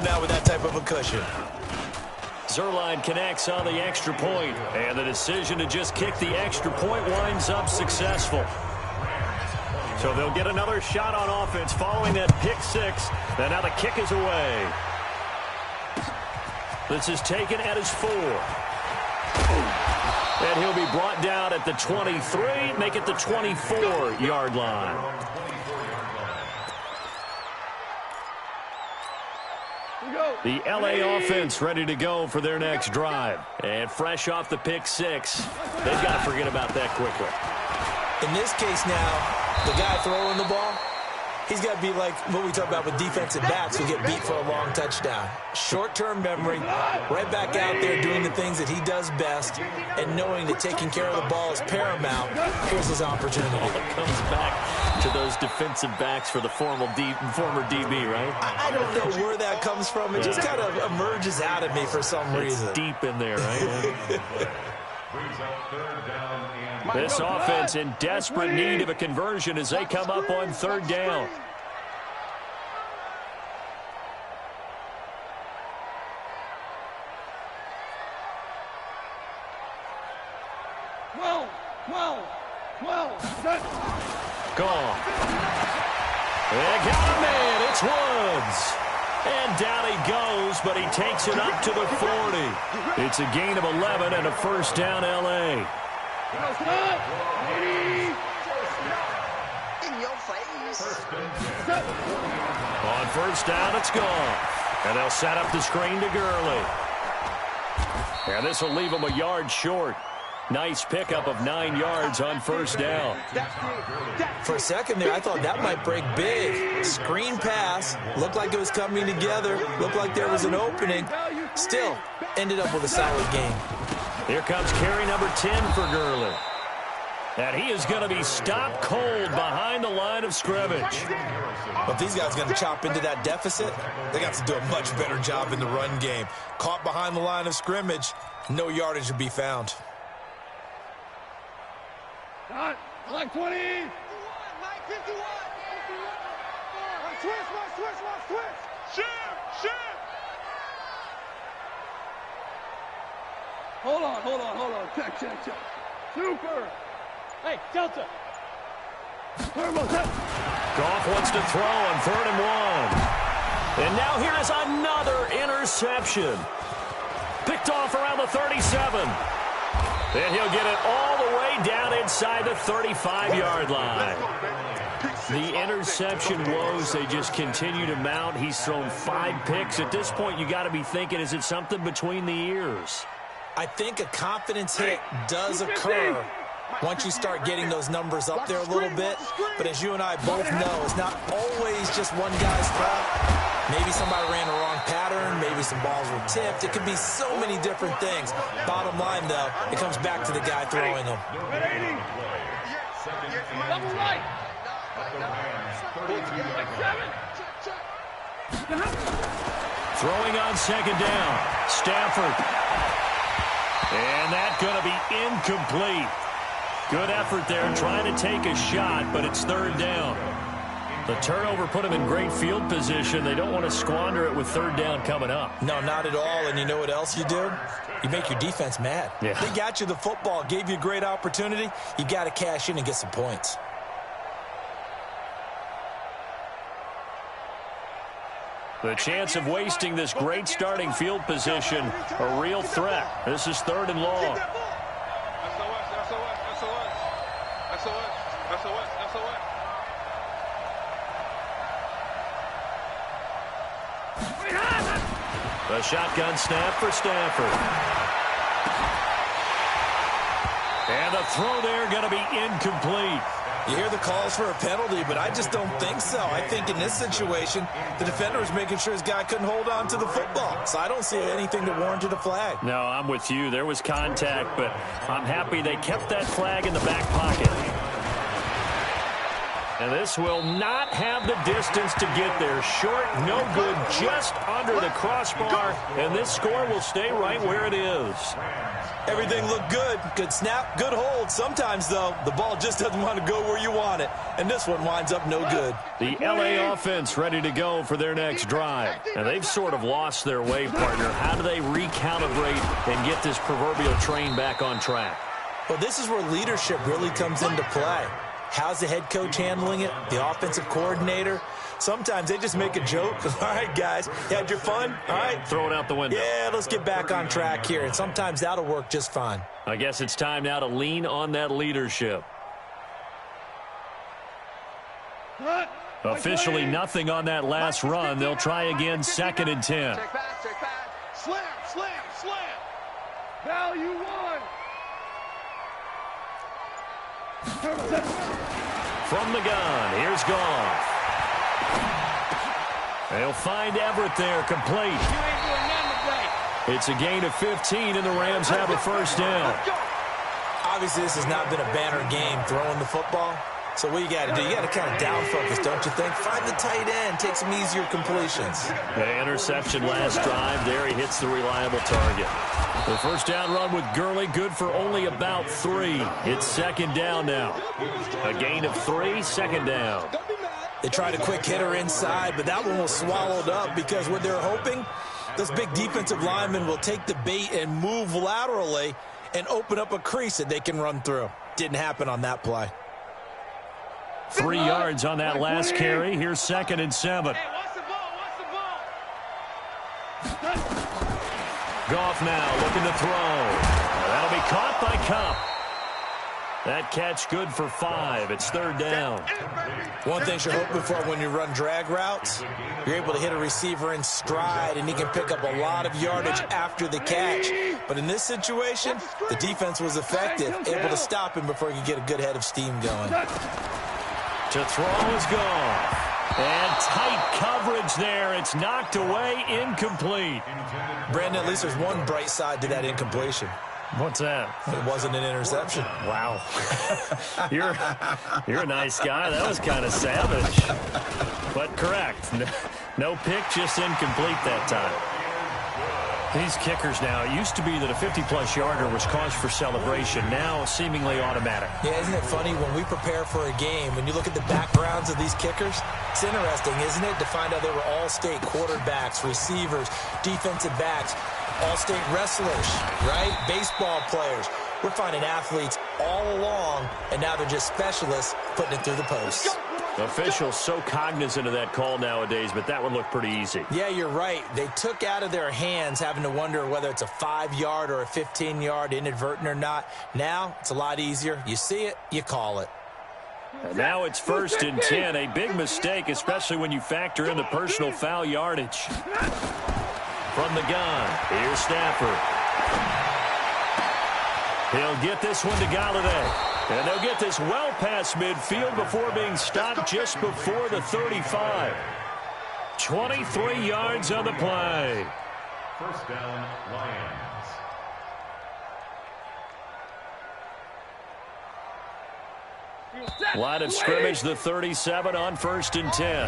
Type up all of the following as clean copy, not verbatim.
out with that type of a cushion. Zerline connects on the extra point, and the decision to just kick the extra point winds up successful. So they'll get another shot on offense following that pick six. And now the kick is away. This is taken at his 4. And he'll be brought down at the 23, make it the 24-yard line. The LA offense ready to go for their next drive. And fresh off the pick six, they've got to forget about that quickly. In this case now, the guy throwing the ball, he's got to be like what we talk about with defensive backs who get beat for a long touchdown. Short-term memory, right back out there doing the things that he does best, and knowing that taking care of the ball is paramount. Here's his opportunity. It comes back to those defensive backs for the former DB, right? I don't know where that comes from. It just kind of emerges out of me for some reason. It's deep in there, right? This offense in desperate need of a conversion as they come up on third down. Gone. They got a man. It's Woods. And down he goes, but he takes it up to the 40. It's a gain of 11 and a first down, L.A. On first down, it's gone. And they'll set up the screen to Gurley. And this will leave him a yard short. Nice pickup of 9 yards on first down. For a second there, I thought that might break big. Screen pass. Looked like it was coming together. Looked like there was an opening. Still, ended up with a solid game. Here comes carry number 10 for Gurley. And he is going to be stopped cold behind the line of scrimmage. But these guys are going to chop into that deficit. They got to do a much better job in the run game. Caught behind the line of scrimmage, no yardage to be found. I like 20. 51, Mike 51. Switch. Shift. Hold on. Check. Super. Hey, Delta. Turbo, set. Goff wants to throw on 3rd and 1. And now here is another interception. Picked off around the 37. And he'll get it all the way down inside the 35-yard line. The interception woes, they just continue to mount. He's thrown 5 picks. At this point, you got to be thinking, is it something between the ears? I think a confidence hit does occur once you start getting those numbers up there a little bit. But as you and I both know, it's not always just one guy's fault. Maybe somebody ran the wrong pattern. Maybe some balls were tipped. It could be so many different things. Bottom line, though, it comes back to the guy throwing them. Throwing on second down. Stafford. And that's going to be incomplete. Good effort there trying to take a shot, but it's 3rd down. The turnover put them in great field position. They don't want to squander it with 3rd down coming up. No, not at all. And you know what else you do? You make your defense mad. Yeah. They got you the football, gave you a great opportunity. You got to cash in and get some points. The chance of wasting this great starting field position, a real threat. This is 3rd and long. The shotgun snap for Stafford. And the throw there going to be incomplete. You hear the calls for a penalty, but I just don't think so. I think in this situation, the defender was making sure his guy couldn't hold on to the football. So I don't see anything that warranted a flag. No, I'm with you. There was contact, but I'm happy they kept that flag in the back pocket. And this will not have the distance to get there. Short, no good, just under the crossbar. And this score will stay right where it is. Everything looked good. Good snap, good hold. Sometimes, though, the ball just doesn't want to go where you want it. And this one winds up no good. The LA offense ready to go for their next drive. And they've sort of lost their way, partner. How do they recalibrate and get this proverbial train back on track? Well, this is where leadership really comes into play. How's the head coach handling it? The offensive coordinator? Sometimes they just make a joke. All right, guys, you had your fun? All right. Throw it out the window. Yeah, let's get back on track here. And sometimes that'll work just fine. I guess it's time now to lean on that leadership. Officially nothing on that last run. They'll try again, 2nd and 10. Check back, check back. Slam, slam, slam. Value one. From the gun, here's Goff. They'll find Everett there, complete. It's a gain of 15, and the Rams have a first down. Obviously, this has not been a banner game throwing the football. So what you got to do, you got to kind of down focus, don't you think? Find the tight end, take some easier completions. The interception last drive. There he hits the reliable target. The first down run with Gurley, good for only about 3. It's 2nd down now. A gain of 3, 2nd down. They tried a quick hitter inside, but that one was swallowed up because what they're hoping, those big defensive linemen will take the bait and move laterally and open up a crease that they can run through. Didn't happen on that play. 3 yards on that last carry. Here's 2nd and 7. Hey, watch the ball, watch the ball. Goff now looking to throw. That'll be caught by Cup. That catch good for 5. It's 3rd down. One thing you're hoping for when you run drag routes, you're able to hit a receiver in stride, and he can pick up a lot of yardage after the catch. But in this situation, the defense was effective, able to stop him before he could get a good head of steam going. To throw is Goff. And tight coverage there. It's knocked away, incomplete. Brandon, at least there's one bright side to that incompletion. What's that? It wasn't an interception. Wow. You're a nice guy. That was kind of savage. But correct. No pick, just incomplete that time. These kickers now, it used to be that a 50-plus yarder was cause for celebration. Now, seemingly automatic. Yeah, isn't it funny when we prepare for a game, when you look at the backgrounds of these kickers, it's interesting, isn't it, to find out they were all-state quarterbacks, receivers, defensive backs, all-state wrestlers, right? Baseball players. We're finding athletes all along, and now they're just specialists putting it through the posts. Officials so cognizant of that call nowadays, but that one looked pretty easy. Yeah, you're right. They took out of their hands having to wonder whether it's a 5-yard or a 15-yard, inadvertent or not. Now, it's a lot easier. You see it, you call it. And now it's 1st and 10. A big mistake, especially when you factor in the personal foul yardage. From the gun, here's Stafford. He'll get this one to Galladay. And they'll get this well past midfield before being stopped just before the 35. 23 yards on the play. First down, Lions. Line of scrimmage, the 37 on 1st and 10.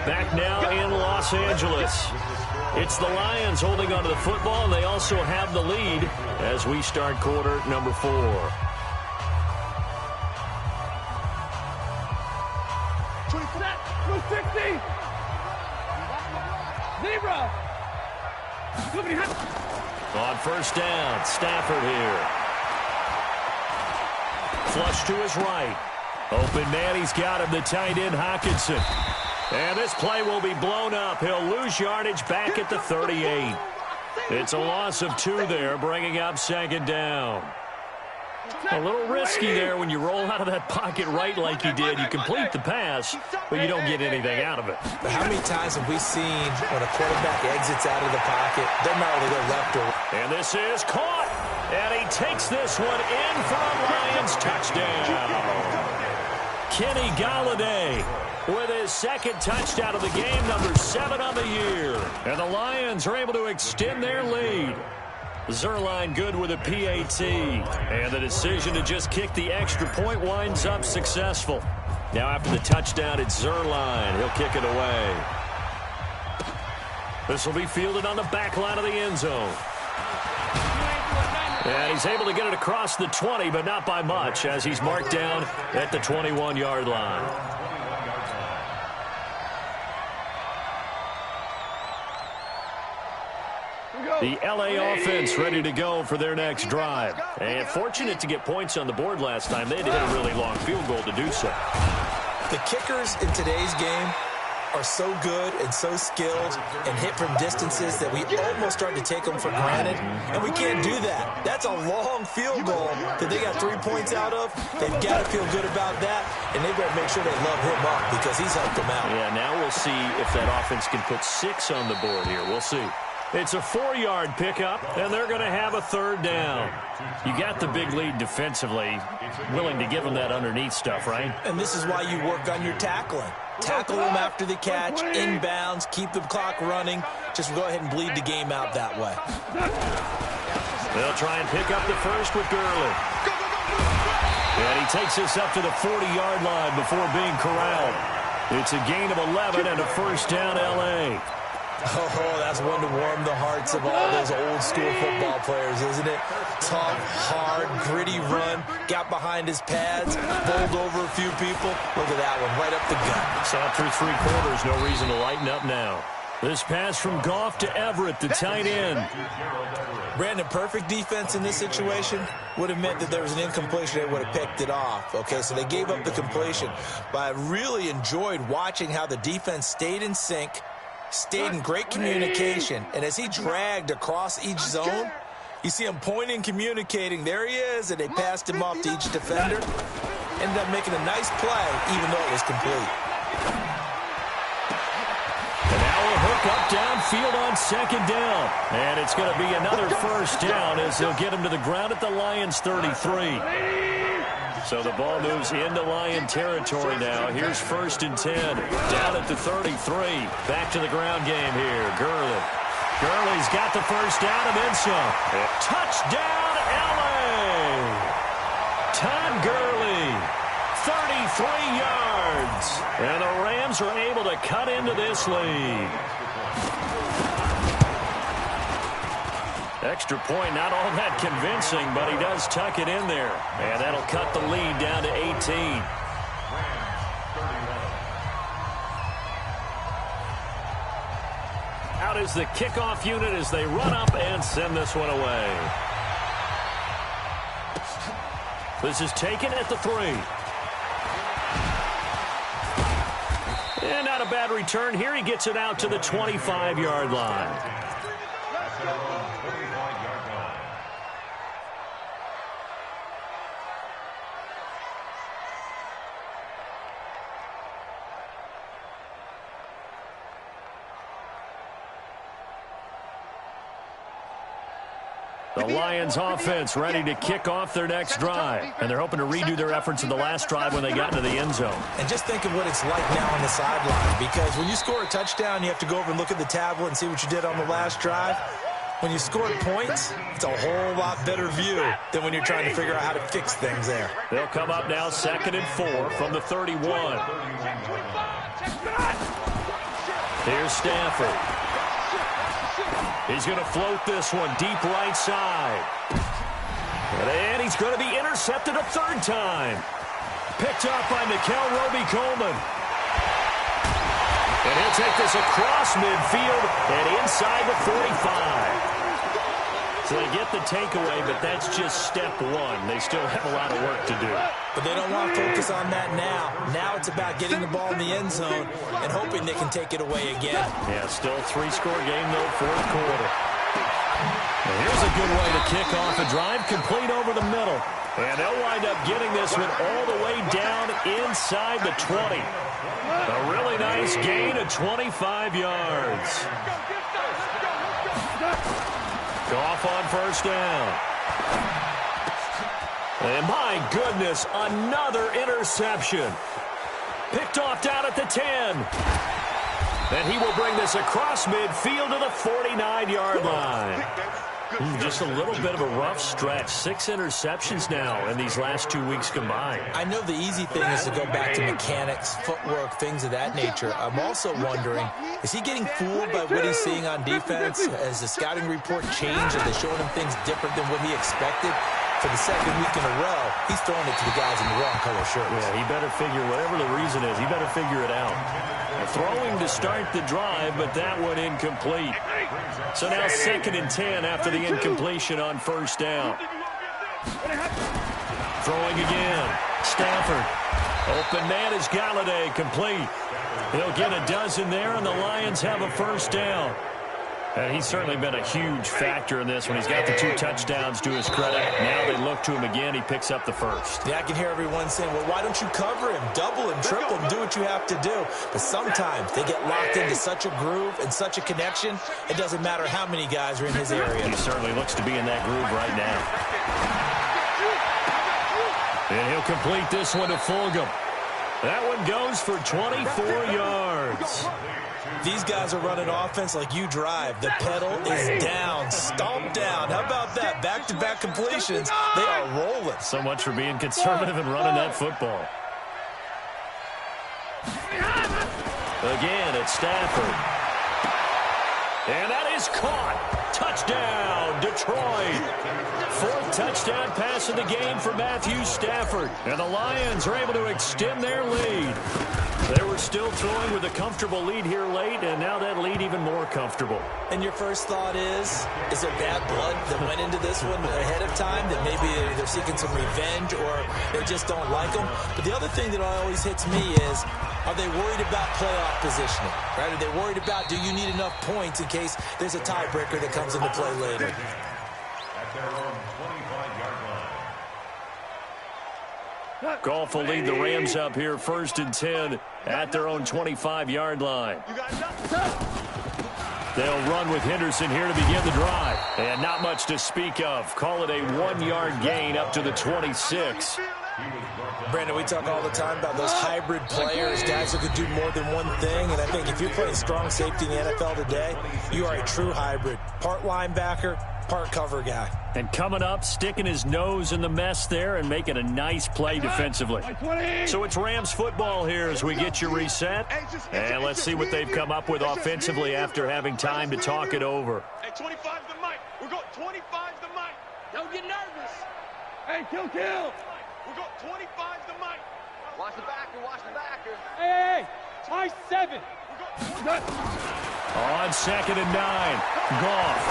Back now in Los Angeles. It's the Lions holding onto the football, and they also have the lead as we start quarter number 4. 260. Zebra. On 1st down, Stafford here. Flush to his right. Open man, he's got him, the tight end, Hockenson. And this play will be blown up. He'll lose yardage back at the 38. It's a loss of 2 there, bringing up 2nd down. A little risky there when you roll out of that pocket right like you did. You complete the pass, but you don't get anything out of it. But how many times have we seen when a quarterback exits out of the pocket, doesn't matter whether they go left or right. And this is caught. And he takes this one in for a Lions touchdown. Kenny Galladay with his 2nd touchdown of the game, number 7 on the year. And the Lions are able to extend their lead. Zerline good with a PAT. And the decision to just kick the extra point winds up successful. Now after the touchdown, it's Zerline. He'll kick it away. This will be fielded on the back line of the end zone. And he's able to get it across the 20, but not by much, as he's marked down at the 21-yard line. The LA offense ready to go for their next drive. And fortunate to get points on the board last time. They had to hit a really long field goal to do so. The kickers in today's game are so good and so skilled and hit from distances that we almost start to take them for granted, and we can't do that. That's a long field goal that they got 3 points out of. They've got to feel good about that, and they better make sure they love him up because he's helped them out. Yeah, now we'll see if that offense can put 6 on the board here. We'll see. It's a 4-yard pickup, and they're going to have a third down. You got the big lead defensively, willing to give them that underneath stuff, right? And this is why you work on your tackling. Tackle them after the catch, inbounds, keep the clock running. Just go ahead and bleed the game out that way. They'll try and pick up the first with Gurley. And he takes us up to the 40-yard line before being corralled. It's a gain of 11 and a first down L.A. Oh, that's one to warm the hearts of all those old-school football players, isn't it? Tough, hard, gritty run, got behind his pads, bowled over a few people. Look at that one, right up the gut. Saw through 3 quarters, no reason to lighten up now. This pass from Goff to Everett, the tight end. Brandon, perfect defense in this situation would have meant that there was an incompletion. They would have picked it off. Okay, so they gave up the completion. But I really enjoyed watching how the defense stayed in sync, stayed in great communication, and as he dragged across each zone, you see him pointing, communicating. There he is, and they passed him off to each defender. Ended up making a nice play, even though it was complete. And now a hook up downfield on second down. And it's going to be another first down as they'll get him to the ground at the Lions' 33. So the ball moves into Lion territory now. Here's 1st and 10. Down at the 33. Back to the ground game here. Gurley. Gurley's got the first down and then some. Touchdown, L.A. Todd Gurley. 33 yards. And the Rams are able to cut into this lead. Extra point, not all that convincing, but he does tuck it in there. And that'll cut the lead down to 18. Out is the kickoff unit as they run up and send this one away. This is taken at the 3. And not a bad return here. He gets it out to the 25-yard line. The Lions offense ready to kick off their next drive. And they're hoping to redo their efforts in the last drive when they got into the end zone. And just think of what it's like now on the sideline. Because when you score a touchdown, you have to go over and look at the tablet and see what you did on the last drive. When you scored points, it's a whole lot better view than when you're trying to figure out how to fix things there. They'll come up now 2nd and 4 from the 31. Here's Stafford. He's going to float this one deep right side. And he's going to be intercepted a 3rd time. Picked up by Mikel Roby-Coleman. And he'll take this across midfield and inside the 45. So they get the takeaway, but that's just step 1. They still have a lot of work to do. But they don't want to focus on that now. Now it's about getting the ball in the end zone and hoping they can take it away again. Yeah, still a 3-score game, though, 4th quarter. And here's a good way to kick off a drive, complete over the middle. And they'll wind up getting this one all the way down inside the 20. A really nice gain of 25 yards. Goff on first down. And my goodness, another interception. Picked off down at the 10. And he will bring this across midfield to the 49-yard line. Just a little bit of a rough stretch. 6 interceptions now in these last 2 weeks combined. I know the easy thing is to go back to mechanics, footwork, things of that nature. I'm also wondering, is he getting fooled by what he's seeing on defense? Has the scouting report changed? Are they showing him things different than what he expected? For the second week in a row, he's throwing it to the guys in the wrong color shirts. Yeah, he better figure, whatever the reason is, he better figure it out. Throwing to start the drive, but that one incomplete. So now 2nd and 10 after the incompletion on 1st down. Throwing again. Stafford. Open man is Galladay, complete. He'll get a dozen there, and the Lions have a 1st down. And he's certainly been a huge factor in this when he's got the 2 touchdowns to his credit. Now they look to him again. He picks up the 1st. Yeah, I can hear everyone saying, well, why don't you cover him, double him, triple him, do what you have to do. But sometimes they get locked into such a groove and such a connection, it doesn't matter how many guys are in his area. He certainly looks to be in that groove right now. And he'll complete this one to Fulgham. That one goes for 24 yards. These guys are running offense like you drive. The pedal is down, stomped down. How about that? Back-to-back completions. They are rolling. So much for being conservative and running that football. Again, it's Stafford. And that is caught. Touchdown, Detroit. 4th touchdown pass of the game for Matthew Stafford. And the Lions are able to extend their lead. They were still throwing with a comfortable lead here late, and now that lead even more comfortable. And your first thought is there bad blood that went into this one ahead of time, that maybe they're seeking some revenge or they just don't like them? But the other thing that always hits me is, are they worried about playoff positioning? Right? Are they worried about, do you need enough points in case there's a tiebreaker that comes into play later? At their own 25-yard line. Goff will lead the Rams up here 1st and 10 at their own 25-yard line. They'll run with Henderson here to begin the drive. And not much to speak of. Call it a 1-yard gain up to the 26. Brandon, we talk all the time about those hybrid players, guys who could do more than one thing. And I think if you're playing strong safety in the NFL today, you are a true hybrid. Part linebacker, part cover guy. And coming up, sticking his nose in the mess there and making a nice play defensively. So it's Rams football here as we get you reset. And let's see what they've come up with offensively after having time to talk it over. Hey, 25's the mic. We're going 25's the mic. Don't get nervous. Hey, kill. We got 25's the mic. Watch the backer. Hey, high 7. We got On 2nd and 9, Goff.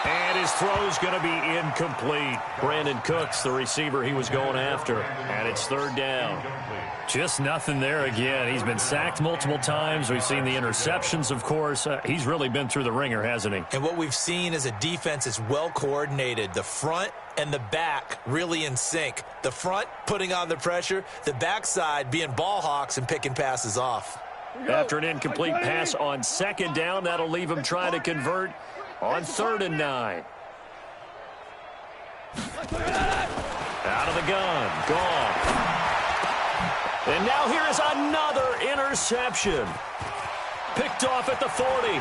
And his throw's going to be incomplete. Brandon Cooks, the receiver he was going after. And it's 3rd down. Just nothing there again. He's been sacked multiple times. We've seen the interceptions, of course. He's really been through the ringer, hasn't he? And what we've seen is a defense that's well coordinated. The front and the back really in sync. The front putting on the pressure. The backside being ball hawks and picking passes off. After an incomplete pass on 2nd down, that'll leave him trying to convert on 3rd and 9. Out of the gun. Goff. And now here is another interception. Picked off at the 40.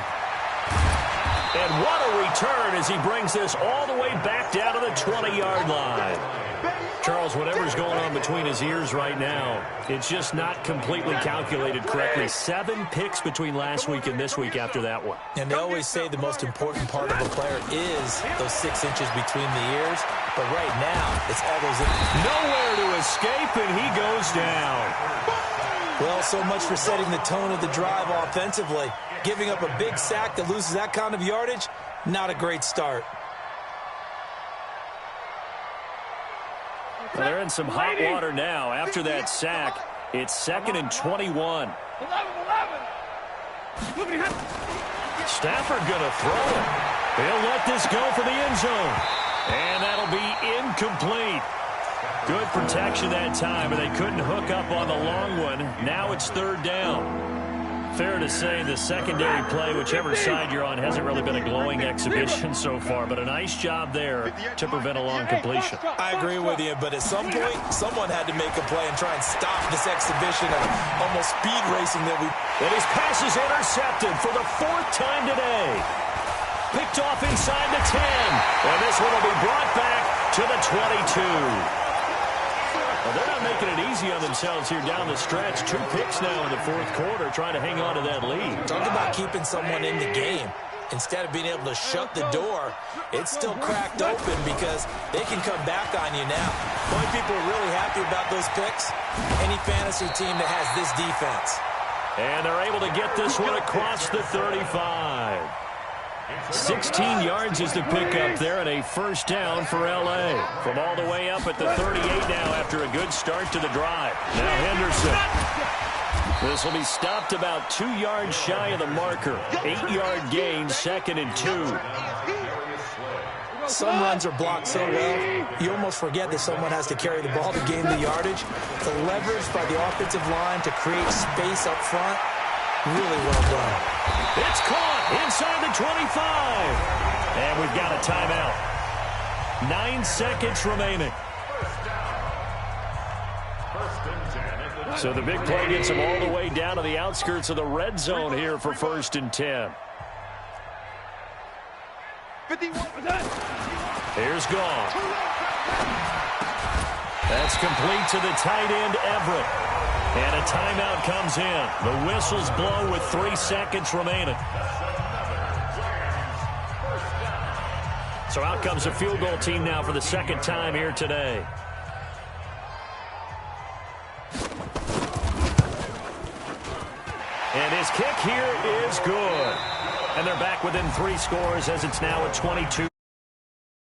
And what a return as he brings this all the way back down to the 20-yard line. Charles, whatever's going on between his ears right now, it's just not completely calculated correctly. 7 picks between last week and this week after that one. And they always say the most important part of a player is those 6 inches between the ears. But right now, it's all those inches. Nowhere to escape, and he goes down. Well, so much for setting the tone of the drive offensively. Giving up a big sack that loses that kind of yardage, not a great start. Well, they're in some hot water now. After that sack, it's 2nd and 21. Stafford going to throw it. He'll let this go for the end zone. And that'll be incomplete. Good protection that time, and they couldn't hook up on the long one. Now it's 3rd down. Fair to say the secondary play, whichever side you're on, hasn't really been a glowing exhibition so far, but a nice job there to prevent a long completion. I agree with you, but at some point, someone had to make a play and try and stop this exhibition of almost speed racing that we... And his pass is intercepted for the 4th time today. picked off inside the 10. And this one will be brought back to the 22. Well, they're not making it easy on themselves here down the stretch. 2 picks now in the fourth quarter, trying to hang on to that lead. Talk about keeping someone in the game. Instead of being able to shut the door, it's still cracked open because they can come back on you now. The only people are really happy about those picks, any fantasy team that has this defense. And they're able to get this one across the 35. 16 yards is the pickup there, and a first down for L.A. From all the way up at the 38 now after a good start to the drive. Now Henderson. This will be stopped about 2 yards shy of the marker. 8-yard gain, 2nd and 2. Some runs are blocked so well, you almost forget that someone has to carry the ball to gain the yardage. The leverage by the offensive line to create space up front, really well done. It's caught inside the 25. And we've got a timeout. 9 seconds remaining. So the big play gets them all the way down to the outskirts of the red zone here for 1st and 10. 51%. Here's Gone. That's complete to the tight end, Everett. And a timeout comes in. The whistles blow with 3 seconds remaining. So out comes the field goal team now for the 2nd time here today. And his kick here is good. And they're back within 3 scores as it's now a 22.